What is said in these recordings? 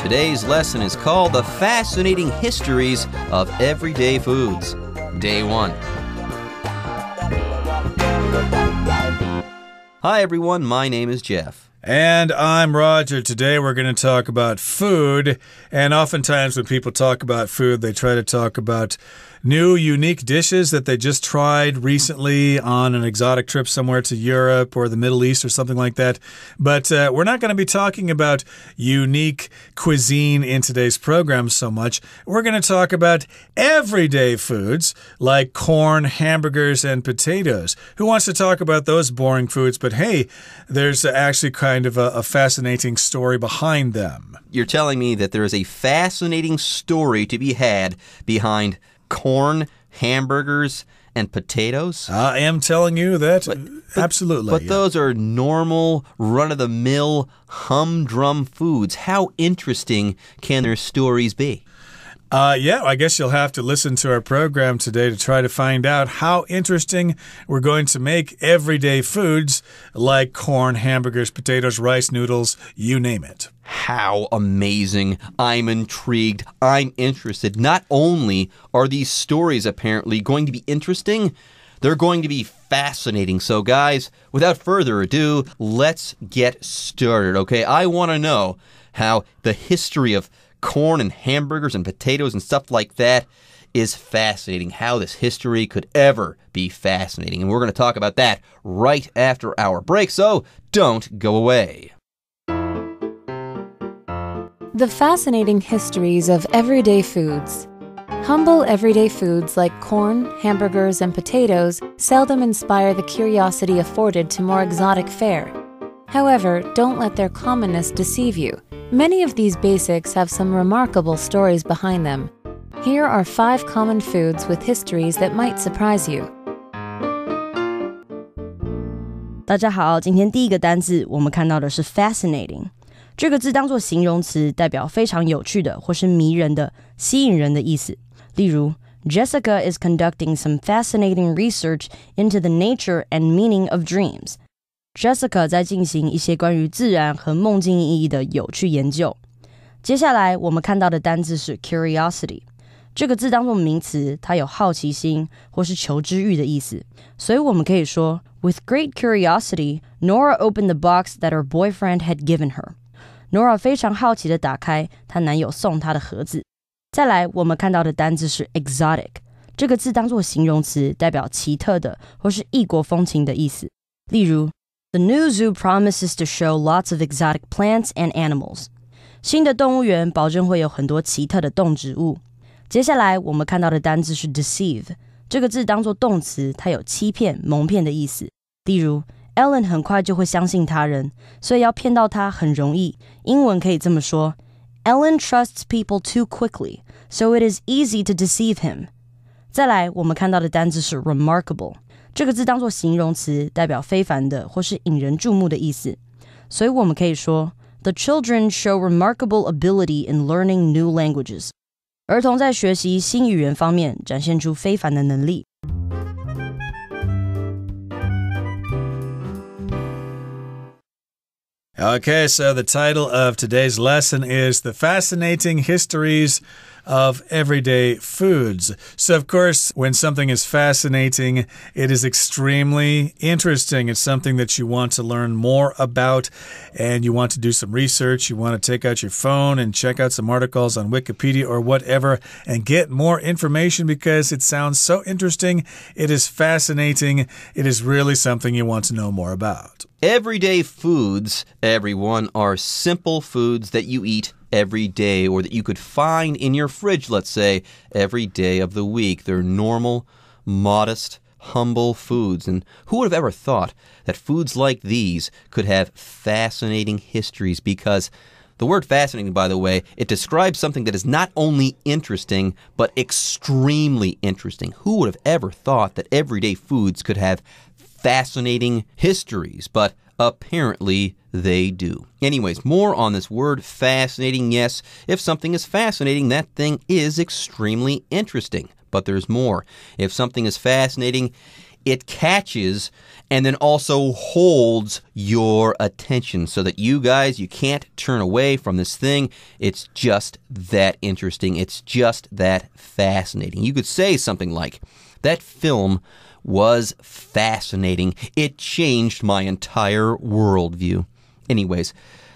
Today's lesson is called The Fascinating Histories of Everyday Foods. Day 1. Hi everyone, my name is Jeff. And I'm Roger. Today we're going to talk about food. And oftentimes when people talk about food, they try to talk about new, unique dishes that they just tried recently on an exotic trip somewhere to Europe or the Middle East or something like that. But we're not going to be talking about unique cuisine in today's program so much. We're going to talk about everyday foods like corn, hamburgers, and potatoes. Who wants to talk about those boring foods? But hey, there's actually kind of a fascinating story behind them. You're telling me that there is a fascinating story to be had behind corn, hamburgers, and potatoes? I am telling you that, absolutely. But those are normal, run-of-the-mill, humdrum foods. How interesting can their stories be? Yeah, I guess you'll have to listen to our program today to try to find out how interesting we're going to make everyday foods like corn, hamburgers, potatoes, rice, noodles, you name it. How amazing. I'm intrigued. I'm interested. Not only are these stories apparently going to be interesting, they're going to be fascinating. So guys, without further ado, let's get started, okay? I want to know how the history of corn and hamburgers and potatoes and stuff like that is fascinating. How this history could ever be fascinating. And we're going to talk about that right after our break, so don't go away. The fascinating histories of everyday foods. Humble everyday foods like corn, hamburgers, and potatoes seldom inspire the curiosity afforded to more exotic fare. However, don't let their commonness deceive you. Many of these basics have some remarkable stories behind them. Here are 5 common foods with histories that might surprise you. 大家好，今天第一个单字我们看到的是 fascinating。这个字当作形容词，代表非常有趣的或是迷人的、吸引人的意思。例如 Jessica is conducting some fascinating research into the nature and meaning of dreams.Jessica 在进行一些关于自然和梦境意义的有趣研究。接下来我们看到的单字是 curiosity。这个字当作名词，它有好奇心或是求知欲的意思。所以我们可以说 With great curiosity, Nora opened the box that her boyfriend had given her. Nora 非常好奇地打开她男友送她的盒子。再来我们看到的单字是 exotic。这个字当作形容词，代表奇特的或是异国风情的意思。例如The new zoo promises to show lots of exotic plants and animals. 新的动物园保证会有很多奇特的动植物。接下来我们看到的单字是 deceive。这个字当作动词，它有欺骗、蒙骗的意思。例如 Ellen 很快就会相信他人，所以要骗到他很容易。英文可以这么说 Ellen trusts people too quickly, so it is easy to deceive him. 再来我们看到的单字是 remarkable。这个字当作形容词，代表非凡的或是引人注目的意思。所以我们可以说 The children show remarkable ability in learning new languages. 儿童在学习新语言方面展现出非凡的能力。Okay, so the title of today's lesson is The Fascinating Histories of Everyday Foods. So, of course, when something is fascinating, it is extremely interesting. It's something that you want to learn more about, and you want to do some research. You want to take out your phone and check out some articles on Wikipedia or whatever and get more information because it sounds so interesting. It is fascinating. It is really something you want to know more about. Everyday foods, everyone, are simple foods that you eat every day or that you could find in your fridge, let's say, every day of the week. They're normal, modest, humble foods. And who would have ever thought that foods like these could have fascinating histories? Because the word fascinating, by the way, it describes something that is not only interesting, but extremely interesting. Who would have ever thought that everyday foods could have fascinating histories? But apparently they do. Anyways, more on this word fascinating. Yes, if something is fascinating, that thing is extremely interesting. But there's more. If something is fascinating, it catches and then also holds your attention so that you guys, you can't turn away from this thing. It's just that interesting. It's just that fascinating. You could say something like, that film was fascinating. It changed my entire worldview. Anyways,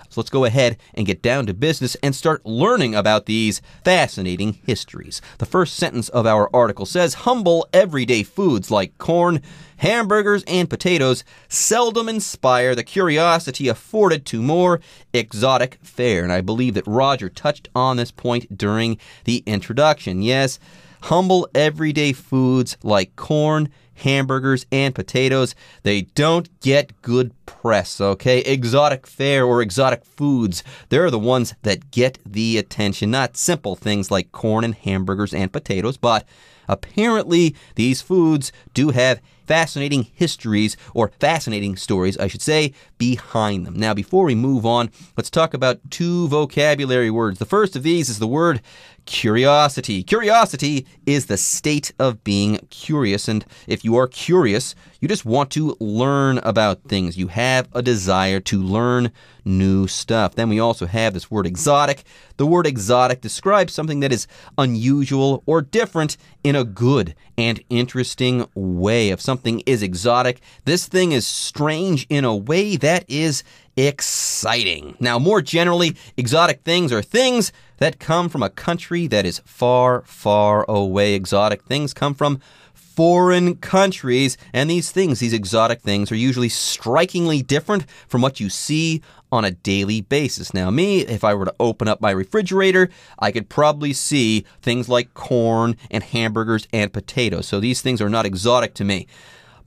so let's go ahead and get down to business and start learning about these fascinating histories. The first sentence of our article says, humble everyday foods like corn, hamburgers, and potatoes seldom inspire the curiosity afforded to more exotic fare. And I believe that Roger touched on this point during the introduction. Yes, humble everyday foods like corn, hamburgers, and potatoes, they don't get good press, okay? Exotic fare or exotic foods, they're the ones that get the attention, not simple things like corn and hamburgers and potatoes, but apparently these foods do have fascinating histories, or fascinating stories, I should say, behind them. Now, before we move on, let's talk about two vocabulary words. The first of these is the word curiosity. Curiosity is the state of being curious, and if you are curious, you just want to learn about things. You have a desire to learn new stuff. Then we also have this word exotic. The word exotic describes something that is unusual or different in a good and interesting way. If something is exotic, this thing is strange in a way that is exciting. Now, more generally, exotic things are things that come from a country that is far, far away. Exotic things come from foreign countries, and these exotic things, are usually strikingly different from what you see on a daily basis. Now, if I were to open up my refrigerator, I could probably see things like corn and hamburgers and potatoes. So these things are not exotic to me.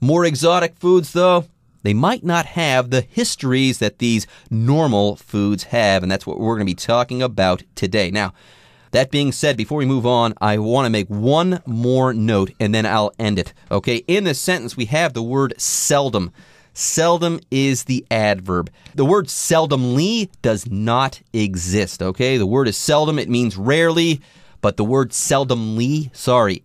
More exotic foods, though, they might not have the histories that these normal foods have, and that's what we're going to be talking about today. Now, that being said, before we move on, I want to make one more note, and then I'll end it. Okay, in this sentence, we have the word seldom. Seldom is the adverb. The word seldomly does not exist, okay? The word is seldom. It means rarely. But the word seldomly,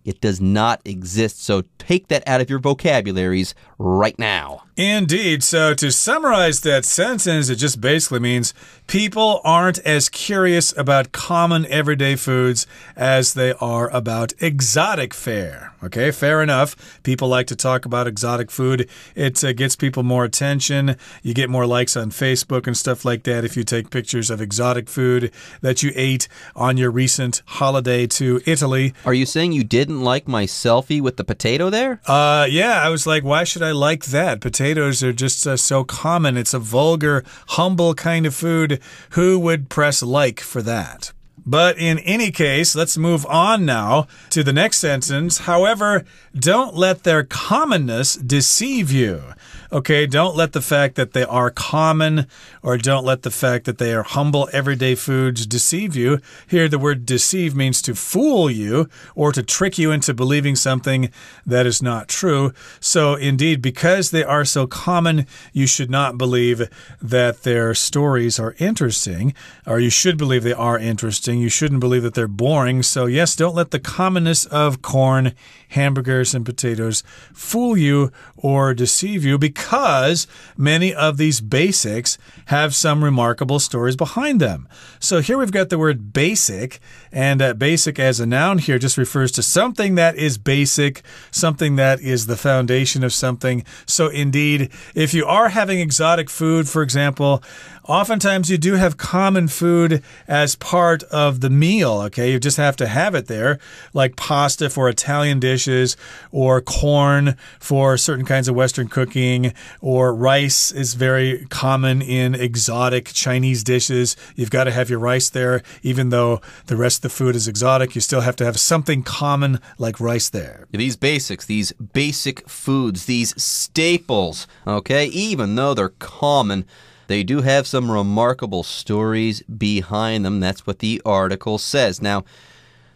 it does not exist. So take that out of your vocabularies right now. Indeed. So to summarize that sentence, it just basically means people aren't as curious about common everyday foods as they are about exotic fare. Okay, fair enough. People like to talk about exotic food. It gets people more attention. You get more likes on Facebook and stuff like that if you take pictures of exotic food that you ate on your recent holiday to Italy. Are you saying you didn't like my selfie with the potato there? Yeah, I was like, why should I like that? Potatoes are just so common. It's a vulgar, humble kind of food. Who would press like for that? But in any case, let's move on now to the next sentence. However, don't let their commonness deceive you. Okay, don't let the fact that they are common, or don't let the fact that they are humble everyday foods deceive you. Here, the word deceive means to fool you or to trick you into believing something that is not true. So indeed, because they are so common, you should not believe that their stories are interesting, or you should believe they are interesting. You shouldn't believe that they're boring. So yes, don't let the commonness of corn, hamburgers, and potatoes fool you or deceive you, because many of these basics have some remarkable stories behind them. So here we've got the word basic, and basic as a noun here just refers to something that is basic, something that is the foundation of something. So indeed, if you are having exotic food, for example, oftentimes you do have common food as part of the meal, okay? You just have to have it there, like pasta for Italian dishes, or corn for certain kinds of Western cooking, or rice is very common in exotic Chinese dishes. You've got to have your rice there. Even though the rest of the food is exotic, you still have to have something common like rice there. These basics, these basic foods, these staples, okay, even though they're common, they do have some remarkable stories behind them. That's what the article says. Now,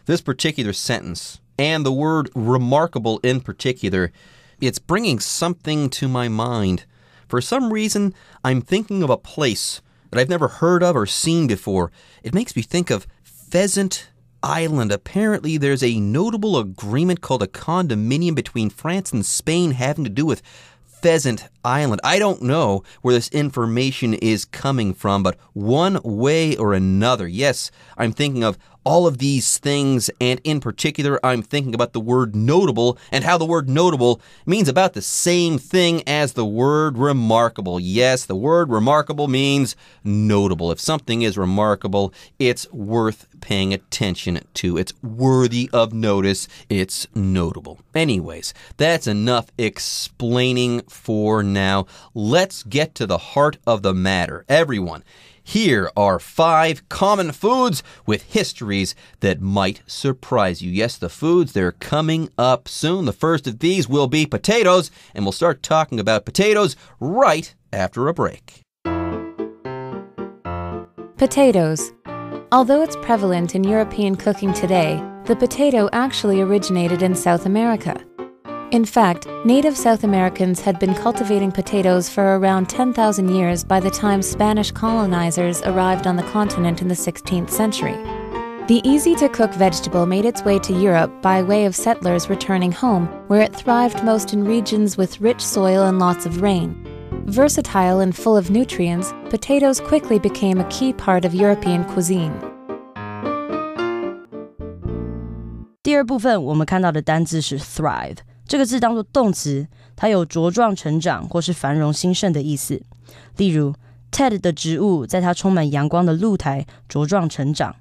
this particular sentence, and the word remarkable in particular, it's bringing something to my mind. For some reason, I'm thinking of a place that I've never heard of or seen before. It makes me think of pheasant island. Apparently, there's a notable agreement called a condominium between France and Spain having to do with Pheasant Island. I don't know where this information is coming from, but one way or another, yes, I'm thinking of all of these things, and in particular, I'm thinking about the word notable and how the word notable means about the same thing as the word remarkable. Yes, the word remarkable means notable. If something is remarkable, it's worth paying attention to. It's worthy of notice. It's notable. Anyways, that's enough explaining for now. Let's get to the heart of the matter. Everyone, here are 5 common foods with histories that might surprise you. Yes, the foods, they're coming up soon. The first of these will be potatoes, and we'll start talking about potatoes right after a break. Potatoes. Although it's prevalent in European cooking today, the potato actually originated in South America. In fact, native South Americans had been cultivating potatoes for around 10,000 years by the time Spanish colonizers arrived on the continent in the 16th century. The easy-to-cook vegetable made its way to Europe by way of settlers returning home, where it thrived most in regions with rich soil and lots of rain. Versatile and full of nutrients, potatoes quickly became a key part of European cuisine. 第二部分我们看到的单字是 thrive。这个字当作动词，它有茁壮成长或是繁荣兴盛的意思。例如 Ted 的植物在它充满阳光的露台茁壮成长。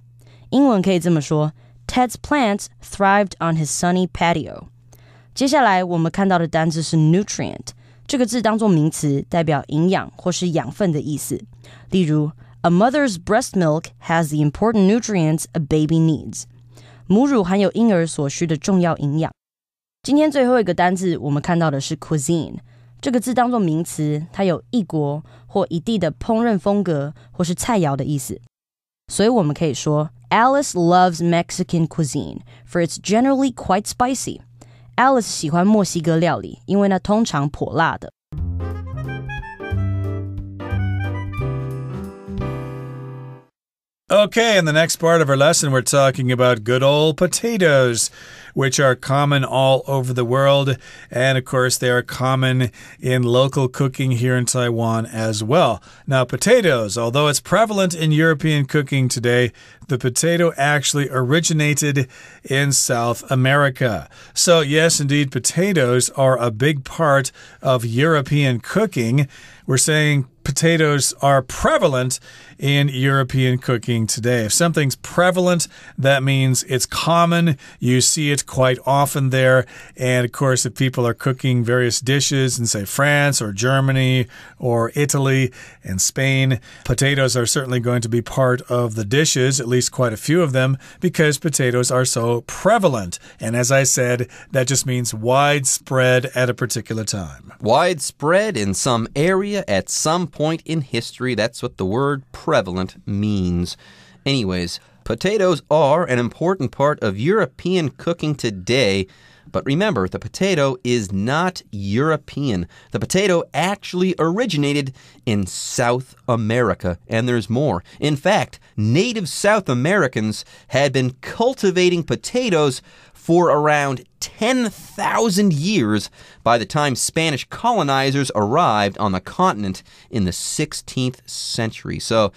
英文可以这么说 Ted's plants thrived on his sunny patio。接下来我们看到的单字是 nutrient， 这个字当作名词，代表营养或是养分的意思。例如 A mother's breast milk has the important nutrients a baby needs。母乳含有婴儿所需的重要营养。今天最后一个单字我们看到的是 cuisine， 这个字当作名词，它有一国或一地的烹饪风格或是菜肴的意思。所以我们可以说 Alice loves Mexican cuisine, for it's generally quite spicy. Alice 喜欢墨西哥料理，因为它通常颇辣的。Okay, in the next part of our lesson, we're talking about good old potatoes, which are common all over the world. And of course, they are common in local cooking here in Taiwan as well. Now, potatoes, although it's prevalent in European cooking today, the potato actually originated in South America. So, yes, indeed, potatoes are a big part of European cooking. We're saying potatoes are prevalent in European cooking today. If something's prevalent, that means it's common. You see it quite often there. And of course, if people are cooking various dishes in, say, France or Germany or Italy and Spain, potatoes are certainly going to be part of the dishes, at least quite a few of them, because potatoes are so prevalent. And as I said, that just means widespread at a particular time. Widespread in some area at some point in history. That's what the word prevalent means. Anyways, potatoes are an important part of European cooking today. But remember, the potato is not European. The potato actually originated in South America, and there's more. In fact, native South Americans had been cultivating potatoes for around 10,000 years by the time Spanish colonizers arrived on the continent in the 16th century. So,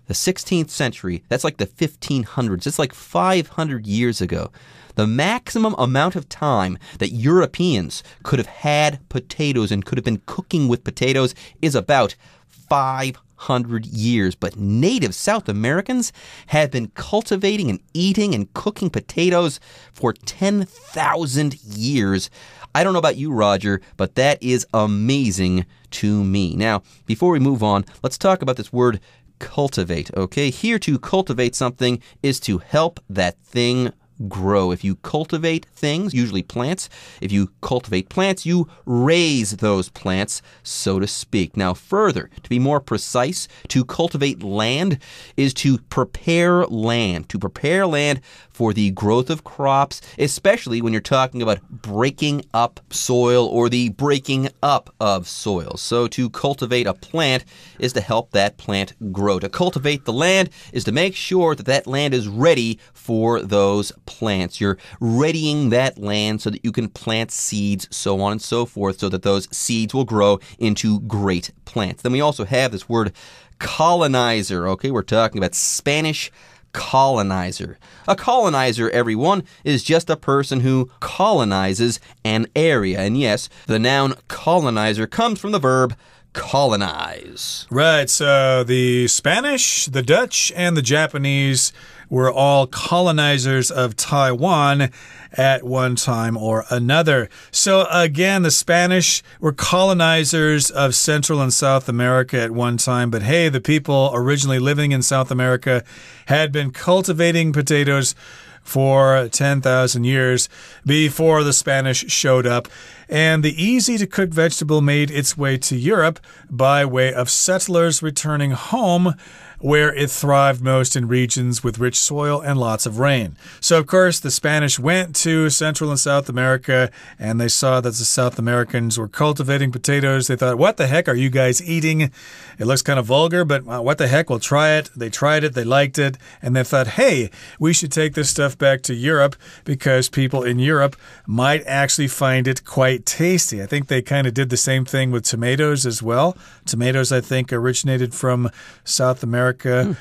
the 16th century, that's like the 1500s. It's like 500 years ago. The maximum amount of time that Europeans could have had potatoes and could have been cooking with potatoes is about 500 years. But native South Americans have been cultivating and eating and cooking potatoes for 10,000 years. I don't know about you, Roger, but that is amazing to me. Now, before we move on, let's talk about this word cultivate, okay? Here to cultivate something is to help that thing grow. If you cultivate things, usually plants, if you cultivate plants, you raise those plants, so to speak. Now, further, to be more precise, to cultivate land is to prepare land. To prepare land for the growth of crops, especially when you're talking about breaking up soil or the breaking up of soil. So to cultivate a plant is to help that plant grow. To cultivate the land is to make sure that that land is ready for those plants. You're readying that land so that you can plant seeds, so on and so forth, so that those seeds will grow into great plants. Then we also have this word colonizer. Okay, we're talking about Spanish colonizer. A colonizer, everyone, is just a person who colonizes an area. And yes, the noun colonizer comes from the verb colonize. Right, so the Spanish, the Dutch, and the Japanese were all colonizers of Taiwan at one time or another. So again, the Spanish were colonizers of Central and South America at one time, but hey, the people originally living in South America had been cultivating potatoes for 10,000 years before the Spanish showed up. And the easy-to-cook vegetable made its way to Europe by way of settlers returning home, where it thrived most in regions with rich soil and lots of rain. So, of course, the Spanish went to Central and South America, and they saw that the South Americans were cultivating potatoes. They thought, what the heck are you guys eating? It looks kind of vulgar, but what the heck, we'll try it. They tried it, they liked it, and they thought, hey, we should take this stuff back to Europe because people in Europe might actually find it quite tasty. I think they kind of did the same thing with tomatoes as well. Tomatoes, I think, originated from South America.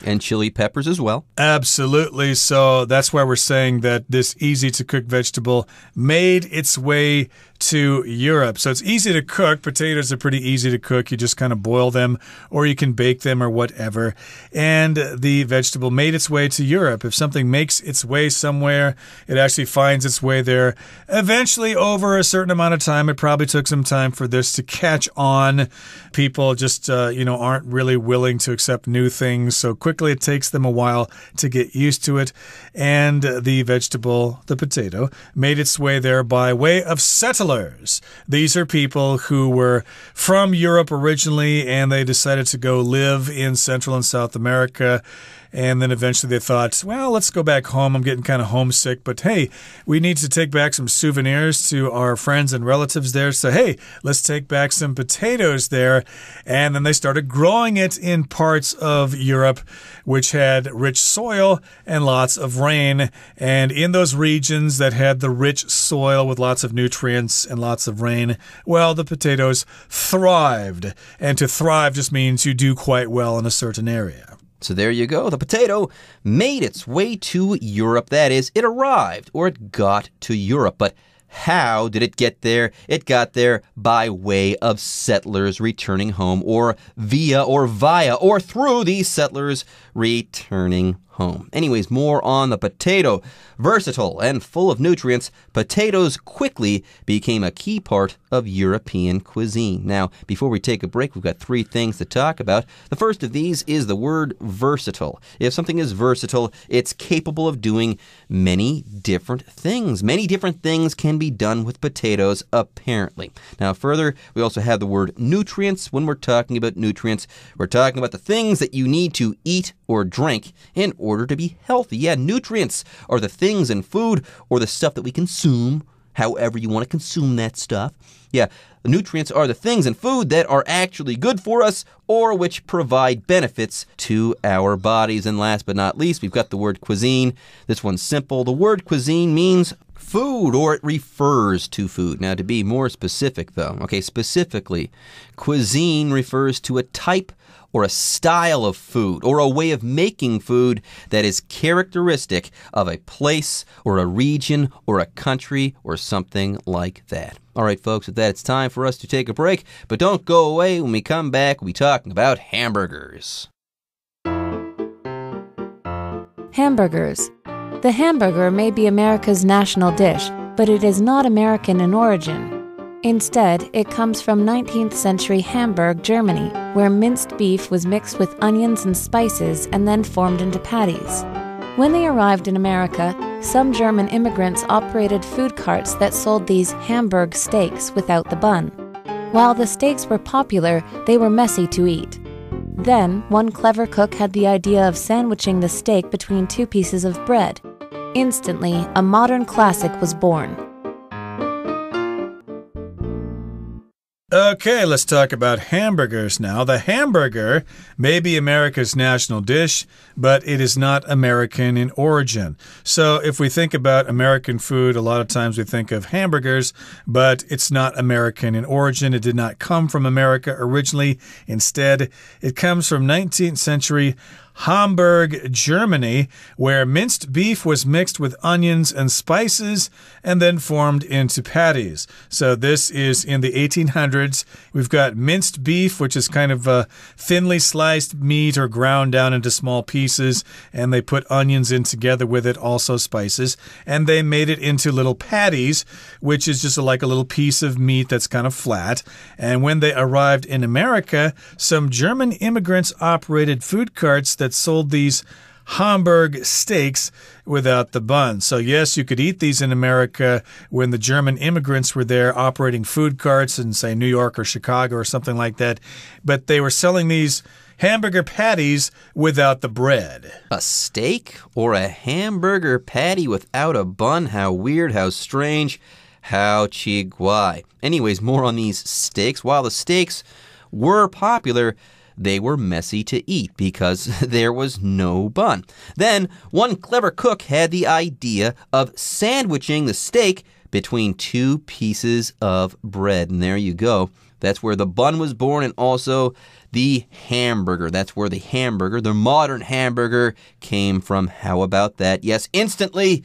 And chili peppers as well. Absolutely. So that's why we're saying that this easy-to-cook vegetable made its way to Europe. So it's easy to cook. Potatoes are pretty easy to cook. You just kind of boil them or you can bake them or whatever. And the vegetable made its way to Europe. If something makes its way somewhere, it actually finds its way there. Eventually, over a certain amount of time, it probably took some time for this to catch on. People just, aren't really willing to accept new things. So quickly it takes them a while to get used to it. And the vegetable, the potato, made its way there by way of settlers. These are people who were from Europe originally, and they decided to go live in Central and South America. And then eventually they thought, well, let's go back home. I'm getting kind of homesick. But hey, we need to take back some souvenirs to our friends and relatives there. So hey, let's take back some potatoes there. And then they started growing it in parts of Europe, which had rich soil and lots of rain. And in those regions that had the rich soil with lots of nutrients and lots of rain, well, the potatoes thrived. And to thrive just means you do quite well in a certain area. So there you go. The potato made its way to Europe. That is, it arrived or it got to Europe. But how did it get there? It got there by way of settlers returning home, or via or through these settlers returning home. Anyways, more on the potato. Versatile and full of nutrients, potatoes quickly became a key part of European cuisine. Now, before we take a break, we've got three things to talk about. The first of these is the word versatile. If something is versatile, it's capable of doing many different things. Many different things can be done with potatoes, apparently. Now, further, we also have the word nutrients. When we're talking about nutrients, we're talking about the things that you need to eat or drink in order to be healthy. Yeah, nutrients are the things in food or the stuff that we consume, however you want to consume that stuff. Yeah, the nutrients are the things in food that are actually good for us or which provide benefits to our bodies. And last but not least, we've got the word cuisine. This one's simple. The word cuisine means food, or it refers to food. Now, to be more specific, though, specifically, cuisine refers to a type or a style of food, or a way of making food that is characteristic of a place, or a region, or a country, or something like that. All right, folks, with that, it's time for us to take a break. But don't go away. When we come back, we'll be talking about hamburgers. Hamburgers. The hamburger may be America's national dish, but it is not American in origin. Instead, it comes from 19th century Hamburg, Germany, where minced beef was mixed with onions and spices and then formed into patties. When they arrived in America, some German immigrants operated food carts that sold these Hamburg steaks without the bun. While the steaks were popular, they were messy to eat. Then, one clever cook had the idea of sandwiching the steak between two pieces of bread. Instantly, a modern classic was born. Okay, let's talk about hamburgers now. The hamburger may be America's national dish, but it is not American in origin. So if we think about American food, a lot of times we think of hamburgers, but it's not American in origin. It did not come from America originally. Instead, it comes from 19th century Hamburg, Germany, where minced beef was mixed with onions and spices and then formed into patties. So this is in the 1800s. We've got minced beef, which is kind of thinly sliced meat or ground down into small pieces, and they put onions in together with it, also spices, and they made it into little patties, which is just like a little piece of meat that's kind of flat. And when they arrived in America, some German immigrants operated food carts that sold these Hamburg steaks without the bun. So yes, you could eat these in America when the German immigrants were there operating food carts in, say, New York or Chicago or something like that. But they were selling these hamburger patties without the bread. A steak or a hamburger patty without a bun? How weird, how strange, how奇怪. Anyways, more on these steaks. While the steaks were popular, they were messy to eat because there was no bun. Then, one clever cook had the idea of sandwiching the steak between two pieces of bread. And there you go. That's where the bun was born and also the hamburger. That's where the hamburger, the modern hamburger, came from. How about that? Yes, instantly,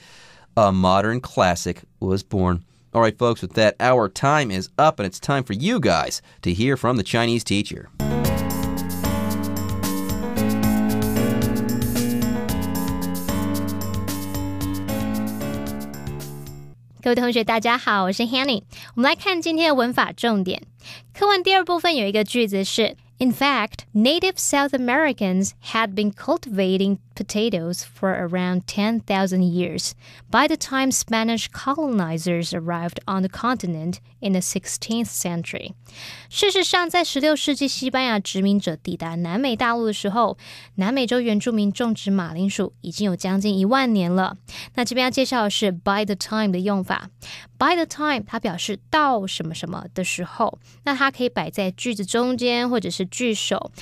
a modern classic was born. All right, folks, with that, our time is up and it's time for you guys to hear from the Chinese teacher. 各位同学大家好，我是 Hanny。 我们来看今天的文法重点。课文第二部分有一个句子是 In fact, native South Americans had been cultivating potatoes for around 10,000 years by the time Spanish colonizers arrived on the continent in the 16th century. 事实上，在16世纪西班牙殖民者抵达南美大陆的时候，南美洲原住民种植马铃薯已经有将近1万年了。那这边要介绍的是 by the time 的用法。by the time 它表示到什么什么的时候，那它可以摆在句子中间或者是句首。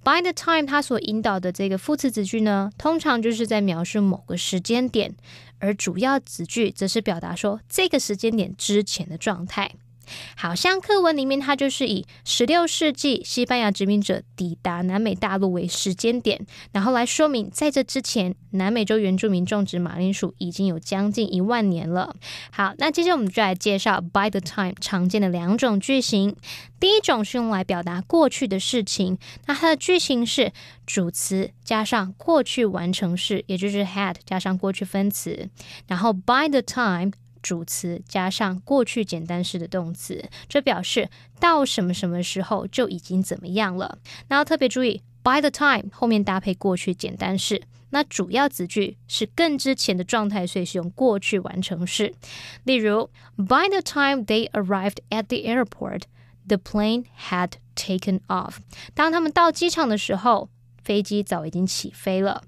By the time 它所引导的这个副词子句呢，通常就是在描述某个时间点，而主要子句则是表达说这个时间点之前的状态。好像课文里面它就是以16世纪西班牙殖民者抵达南美大陆为时间点，然后来说明在这之前南美洲原住民种植马铃薯已经有将近1万年了。好，那接着我们就来介绍 by the time 常见的2种句型。第一种是用来表达过去的事情，那它的句型是主词加上过去完成式，也就是 had 加上过去分词，然后 by the time主词加上过去简单式的动词，这表示到什么什么时候就已经怎么样了。然后特别注意 by the time 后面搭配过去简单式，那主要子句是更之前的状态，所以是用过去完成式。例如 by the time they arrived at the airport, the plane had taken off. 当他们到机场的时候，飞机早已经起飞了。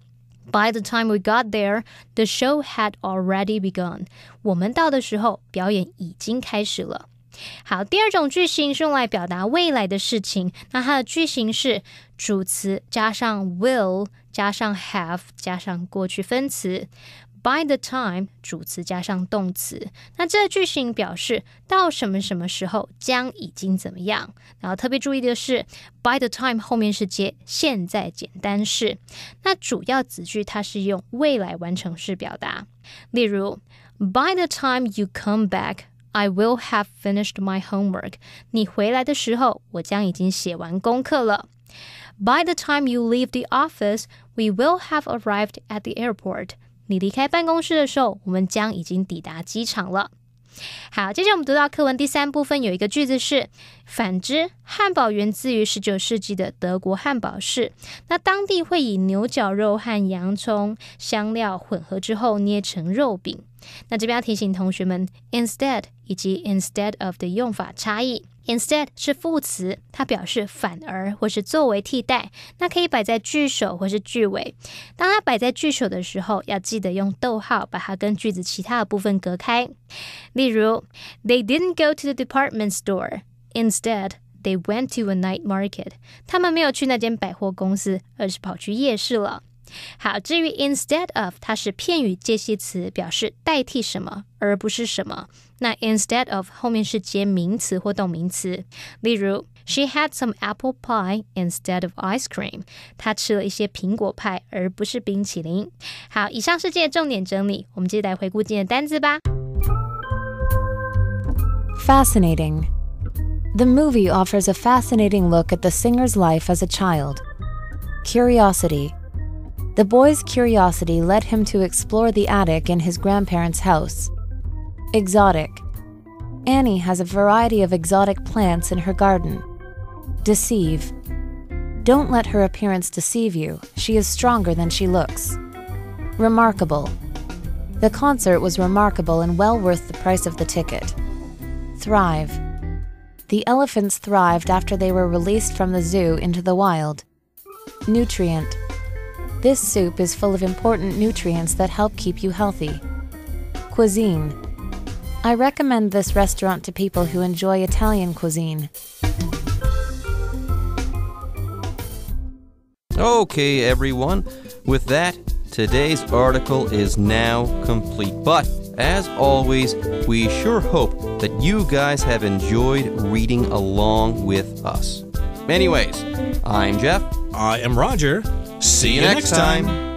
By the time we got there, the show had already begun. 我们到的时候，表演已经开始了。好，第二种句型是用来表达未来的事情，那它的句型是主词加上 will 加上 have 加上过去分词。By the time 主词加上动词，那这个句型表示到什么什么时候将已经怎么样。然后特别注意的是 by the time 后面是接现在简单式，那主要子句它是用未来完成式表达。例如 By the time you come back, I will have finished my homework. 你回来的时候，我将已经写完功课了。By the time you leave the office, we will have arrived at the airport. 你离开办公室的时候，我们将已经抵达机场了。好，接着我们读到课文第3部分有一个句子是反之，汉堡源自于19世纪的德国汉堡市，那当地会以牛绞肉和洋葱、香料混合之后捏成肉饼。那这边要提醒同学们 instead 以及 instead of 的用法差异。Instead 是副词，它表示反而或是作为替代，那可以摆在句首或是句尾。当它摆在句首的时候，要记得用逗号把它跟句子其他的部分隔开。例如 They didn't go to the department store. Instead, they went to a night market. 他们没有去那间百货公司，而是跑去夜市了。好，至于 instead of 它是片语介系词，表示代替什么而不是什么。那 instead of 后面是接名词或动名词，例如 She had some apple pie instead of ice cream. 她吃了一些苹果派而不是冰淇淋。好，以上是今天的重点整理，我们接着来回顾今天的单字吧。Fascinating. The movie offers a fascinating look at the singer's life as a child. Curiosity.The boy's curiosity led him to explore the attic in his grandparents' house. Exotic. Annie has a variety of exotic plants in her garden. Deceive. Don't let her appearance deceive you. She is stronger than she looks. Remarkable. The concert was remarkable and well worth the price of the ticket. Thrive. The elephants thrived after they were released from the zoo into the wild. Nutrient.This soup is full of important nutrients that help keep you healthy. Cuisine. I recommend this restaurant to people who enjoy Italian cuisine. Okay, everyone. With that, today's article is now complete. But, as always, we sure hope that you guys have enjoyed reading along with us. Anyways, I'm Jeff. I am Roger. See you next time.